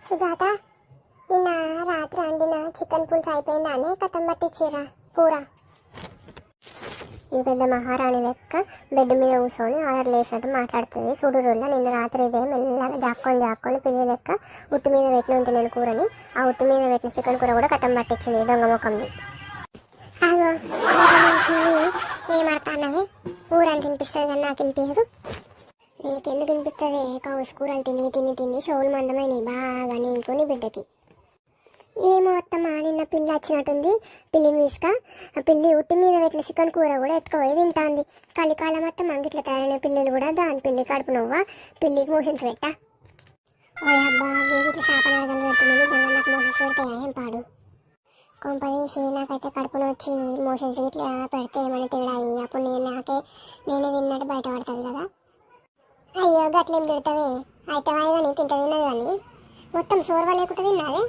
సుజాత, నిన్న రాత్రి వండిన చికెన్ పులుసు అయిపోయిందానే కథం పట్టించిరా కూర. ఈ పెద్ద మహారాణి లెక్క బెడ్ మీద కూర్చొని ఆర్డర్ లేచినట్టు మాట్లాడుతుంది. చూడు రోజుల నిన్న రాత్రి ఇదే మెల్లగా జాక్కొని పిల్లి లెక్క ఉట్టు మీద పెట్టిన ఉంటే నేను కూరని, ఆ ఉట్టు మీద పెట్టిన చికెన్ కూర కూడా కథం పట్టించింది దొంగ ముఖంది. అగో ఏమడతానవి ఊరని తినిపిస్తుంది కానీ నాకు తినిపించదు. నీకెందుకు తినిపిస్తుంది? కౌసు కూరలు తిని తిని తిని చెవులు మందమైనవి బాగా నీకుని బిడ్డకి. ఏమో అత్తమ్మా, నిన్న పిల్లి వచ్చినట్టుంది. పిల్లిని తీసుక ఆ పిల్లి ఉట్టి మీద పెట్టిన చికెన్ కూర కూడా ఎత్తుకుపోయి తింటాంది. కలికాలం మొత్తం అంగిట్లో తయారైన పిల్లలు కూడా దాని పిల్లి కడుపు నువ్వా పిల్లికి మోషన్స్ పెట్టా. ఓ అబ్బా, వీటికి శాపనార్థాలు పెడుతుంది. నిజంగా నాకు మోషన్స్ పెడతాయా ఏం పాడు? కొంపదీసి నాకైతే కడుపును వచ్చి మోషన్స్ ఇట్లా పెడితే ఏమైనా తేడా అయ్యి అప్పుడు నేనే తిన్నట్టు బయట పడుతుంది కదా. అయ్యో గట్లేం తిడతావే, అయితే వాయిగాని తింటుంది కానీ మొత్తం సోర్వ లేకుండా తిన్నాదే.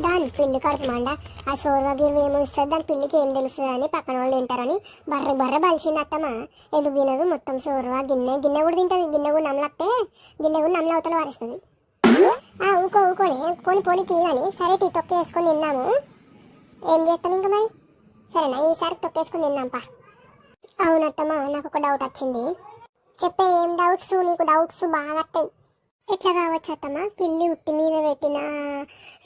దాని పిల్లి కడుపు మండ ఆ సోర్వ గిర్వి ఏమో ఇస్తుంది, దాని పిల్లికి ఏం తెలుస్తుంది అని పక్కన వాళ్ళు తింటారని బర్రె బలిసింది అత్తమ్మ. ఎందుకు తినదు? మొత్తం సోర్వ గిన్నె కూడా తింటుంది. గిన్నె కూడా నమ్మలస్తే గిన్నె కూడా నమ్మల అవతల వారిస్తుంది. ఊకొని పోని తీయని సరే తొక్క వేసుకొని తిన్నాము. ఏం చేస్తాను ఇంకా మరి? సరేనా, ఈసారి తొక్కేసుకుని తిందాంపా. అవునత్తమ్మా, నాకు ఒక డౌట్ వచ్చింది. చెప్పే, ఏం డౌట్స్? నీకు డౌట్స్ బాగా వస్తాయి. ఎట్లా కావచ్చు అత్తమ్మ? పిల్లి ఉట్టి మీద పెట్టిన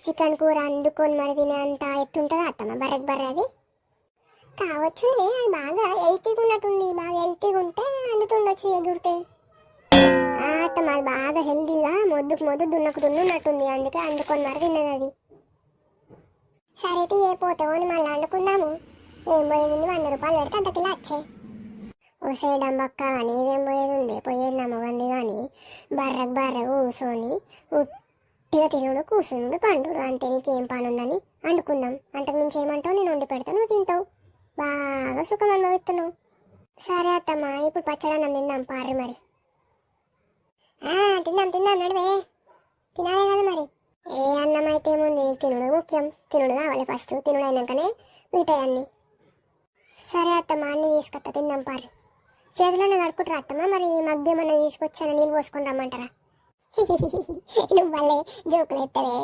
చికెన్ కూర అందుకొని మరి తినేంత ఎత్తుంటుందా అత్తమ్మ? బర్రె అది కావచ్చు. అది బాగా హెల్తీగా ఉన్నట్టుంది. బాగా హెల్తీగా ఉంటే అందుతుండొచ్చు ఎగురితే. అత్తమ్మ, అది బాగా హెల్తీగా మొద్దు దున్నట్టుంది. అందుకే అందుకొని మరి తిన్నది అది. సరే ఏ పోతావో అని మళ్ళీ వండుకుందాము. ఏం పోయేది? 100 రూపాయలు పెడితే అంత కిలో వచ్చే. ఓసే డంబక్క, నీదేం పోయేది ఉంది? పోయేది నమ్మవంది కానీ బర్రె కూర్చొని ఉట్టిగా తినుడు, కూర్చునుడు, పండుడు అంతే. నీకేం పని ఉందని వండుకుందాం. అంతకుమించి ఏమంటావు? నేను వండి పెడతాను, నువ్వు తింటావు. బాగా సుఖం అనుభవిస్తున్నావు. సరే అత్తమ్మ, ఇప్పుడు పచ్చడన్నం తిందాం పార్రి మరి. తిందాం నడివే, తినాలే కదా మరి. ఏ అన్నం అయితే ఏముంది, తినుడు ముఖ్యం. తినుడు కావాలి ఫస్ట్, తినుడు అయినాకనే మిగతాయి అన్నీ. సరే అత్తమ్మ, అన్నీ తీసుకొస్తా, తిందాం పారి. చేతులోనే కడుక్కుంటారా అత్తమ్మ? మరి మధ్య ఏమన్నా తీసుకొచ్చాను, నీళ్ళు పోసుకొని రమ్మంటారా? నువ్వు భలే జోకులు ఎత్తావే.